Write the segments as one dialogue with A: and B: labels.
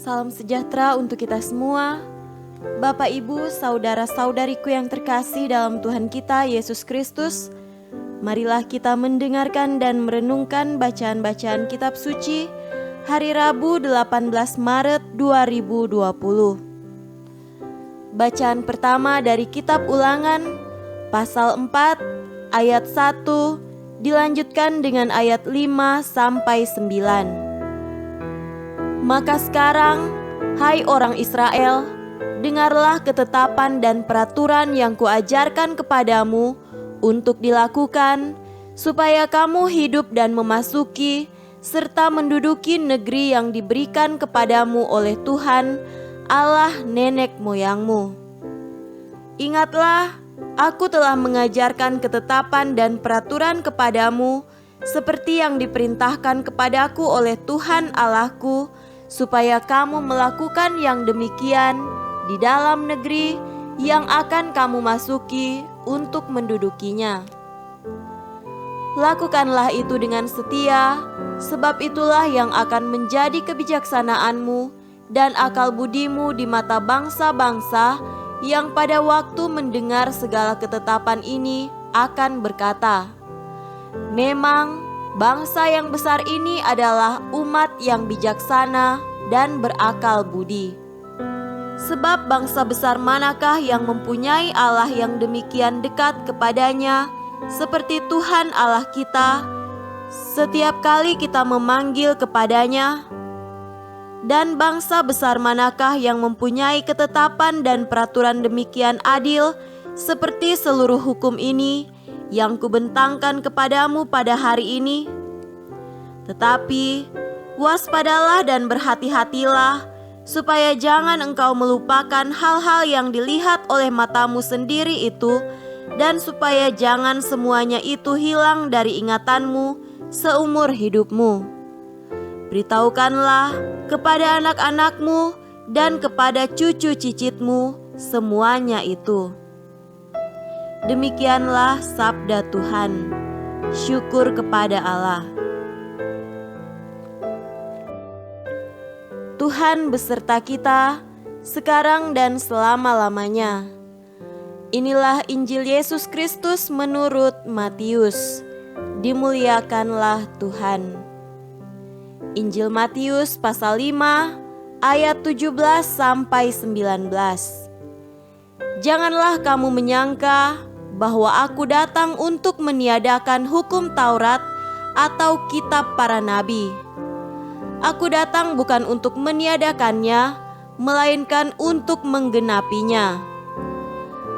A: Salam sejahtera untuk kita semua. Bapak, Ibu, saudara-saudariku yang terkasih dalam Tuhan kita Yesus Kristus, marilah kita mendengarkan dan merenungkan bacaan-bacaan kitab suci hari Rabu 18 Maret 2020. Bacaan pertama dari kitab Ulangan pasal 4 ayat 1 dilanjutkan dengan ayat 5 sampai 9. Maka sekarang, hai orang Israel, dengarlah ketetapan dan peraturan yang kuajarkan kepadamu untuk dilakukan, supaya kamu hidup dan memasuki serta menduduki negeri yang diberikan kepadamu oleh Tuhan, Allah nenek moyangmu. Ingatlah, aku telah mengajarkan ketetapan dan peraturan kepadamu, seperti yang diperintahkan kepadaku oleh Tuhan Allahku, supaya kamu melakukan yang demikian di dalam negeri yang akan kamu masuki untuk mendudukinya. Lakukanlah itu dengan setia, sebab itulah yang akan menjadi kebijaksanaanmu dan akal budimu di mata bangsa-bangsa yang pada waktu mendengar segala ketetapan ini akan berkata, memang bangsa yang besar ini adalah umat yang bijaksana dan berakal budi. Sebab bangsa besar manakah yang mempunyai Allah yang demikian dekat kepadanya seperti Tuhan Allah kita setiap kali kita memanggil kepadanya? Dan bangsa besar manakah yang mempunyai ketetapan dan peraturan demikian adil seperti seluruh hukum ini yang kubentangkan kepadamu pada hari ini? Tetapi waspadalah dan berhati-hatilah, supaya jangan engkau melupakan hal-hal yang dilihat oleh matamu sendiri itu, dan supaya jangan semuanya itu hilang dari ingatanmu seumur hidupmu. Beritahukanlah kepada anak-anakmu dan kepada cucu cicitmu semuanya itu. Demikianlah sabda Tuhan. Syukur kepada Allah. Tuhan beserta kita sekarang dan selama-lamanya. Inilah Injil Yesus Kristus menurut Matius. Dimuliakanlah Tuhan. Injil Matius pasal 5 ayat 17 sampai 19. Janganlah kamu menyangka bahwa aku datang untuk meniadakan hukum Taurat atau kitab para nabi. Aku datang bukan untuk meniadakannya, melainkan untuk menggenapinya.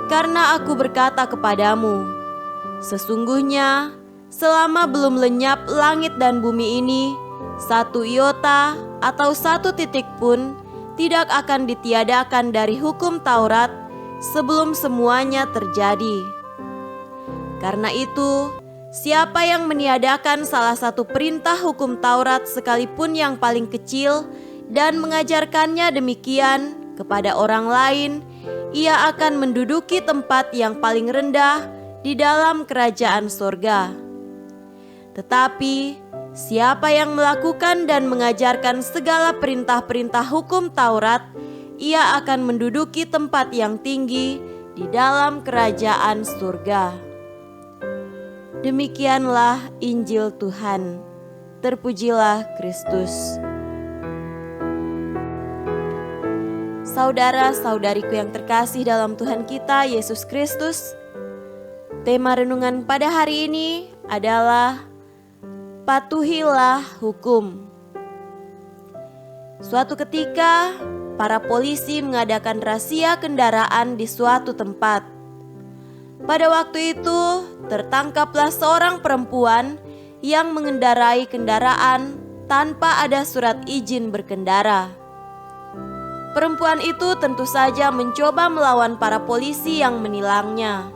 A: Karena aku berkata kepadamu, sesungguhnya selama belum lenyap langit dan bumi ini, satu iota atau satu titik pun tidak akan ditiadakan dari hukum Taurat sebelum semuanya terjadi. Karena itu, siapa yang meniadakan salah satu perintah hukum Taurat sekalipun yang paling kecil dan mengajarkannya demikian kepada orang lain, ia akan menduduki tempat yang paling rendah di dalam kerajaan sorga. Tetapi siapa yang melakukan dan mengajarkan segala perintah-perintah hukum Taurat, ia akan menduduki tempat yang tinggi di dalam kerajaan surga. Demikianlah Injil Tuhan. Terpujilah Kristus. Saudara-saudariku yang terkasih dalam Tuhan kita Yesus Kristus, tema renungan pada hari ini adalah patuhilah hukum. Suatu ketika, para polisi mengadakan razia kendaraan di suatu tempat. Pada waktu itu, tertangkaplah seorang perempuan yang mengendarai kendaraan tanpa ada surat izin berkendara. Perempuan itu tentu saja mencoba melawan para polisi yang menilangnya.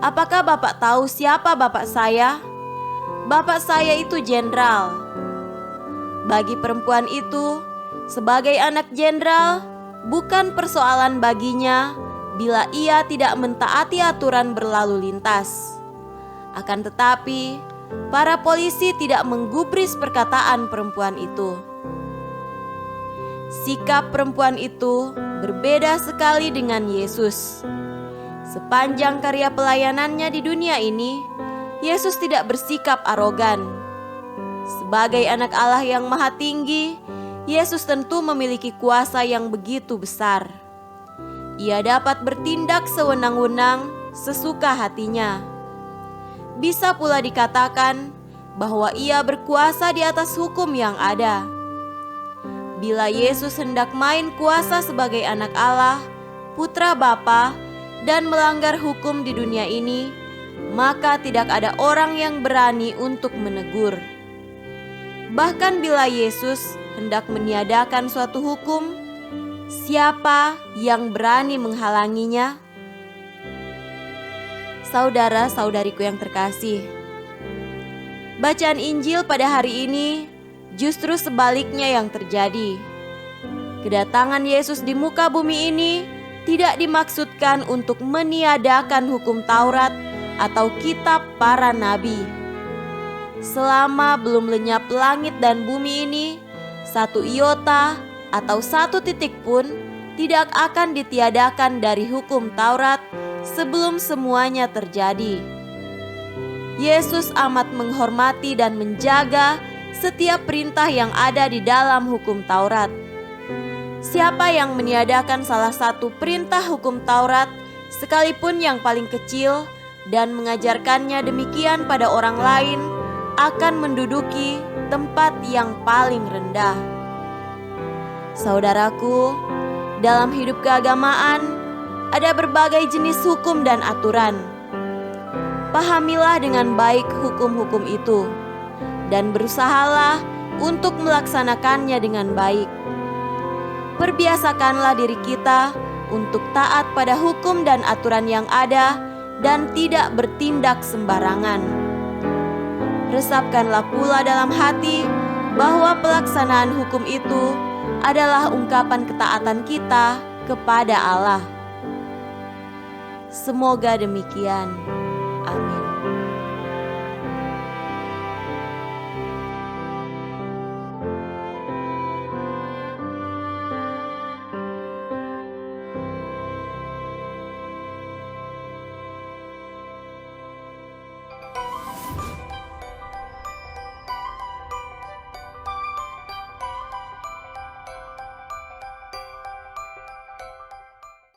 A: Apakah Bapak tahu siapa bapak saya? Bapak saya itu jenderal. Bagi perempuan itu, sebagai anak jenderal, bukan persoalan baginya bila ia tidak mentaati aturan berlalu lintas. Akan tetapi, para polisi tidak menggubris perkataan perempuan itu. sikap perempuan itu berbeda sekali dengan Yesus. Sepanjang karya pelayanannya di dunia ini, Yesus tidak bersikap arogan. Sebagai anak Allah yang maha tinggi, Yesus tentu memiliki kuasa yang begitu besar. Ia dapat bertindak sewenang-wenang sesuka hatinya. Bisa pula dikatakan bahwa ia berkuasa di atas hukum yang ada. Bila Yesus hendak main kuasa sebagai anak Allah, putra Bapa, dan melanggar hukum di dunia ini, maka tidak ada orang yang berani untuk menegur. Bahkan bila Yesus hendak meniadakan suatu hukum, siapa yang berani menghalanginya? Saudara-saudariku yang terkasih, bacaan Injil pada hari ini justru sebaliknya yang terjadi. Kedatangan Yesus di muka bumi ini tidak dimaksudkan untuk meniadakan hukum Taurat atau kitab para nabi. Selama belum lenyap langit dan bumi ini, satu iota atau satu titik pun tidak akan ditiadakan dari hukum Taurat sebelum semuanya terjadi. Yesus amat menghormati dan menjaga setiap perintah yang ada di dalam hukum Taurat. Siapa yang meniadakan salah satu perintah hukum Taurat, sekalipun yang paling kecil, dan mengajarkannya demikian pada orang lain, akan menduduki tempat yang paling rendah. Saudaraku, dalam hidup keagamaan ada berbagai jenis hukum dan aturan. Pahamilah dengan baik hukum-hukum itu, dan berusahalah untuk melaksanakannya dengan baik. Perbiasakanlah diri kita untuk taat pada hukum dan aturan yang ada dan tidak bertindak sembarangan. Resapkanlah pula dalam hati bahwa pelaksanaan hukum itu adalah ungkapan ketaatan kita kepada Allah. Semoga demikian.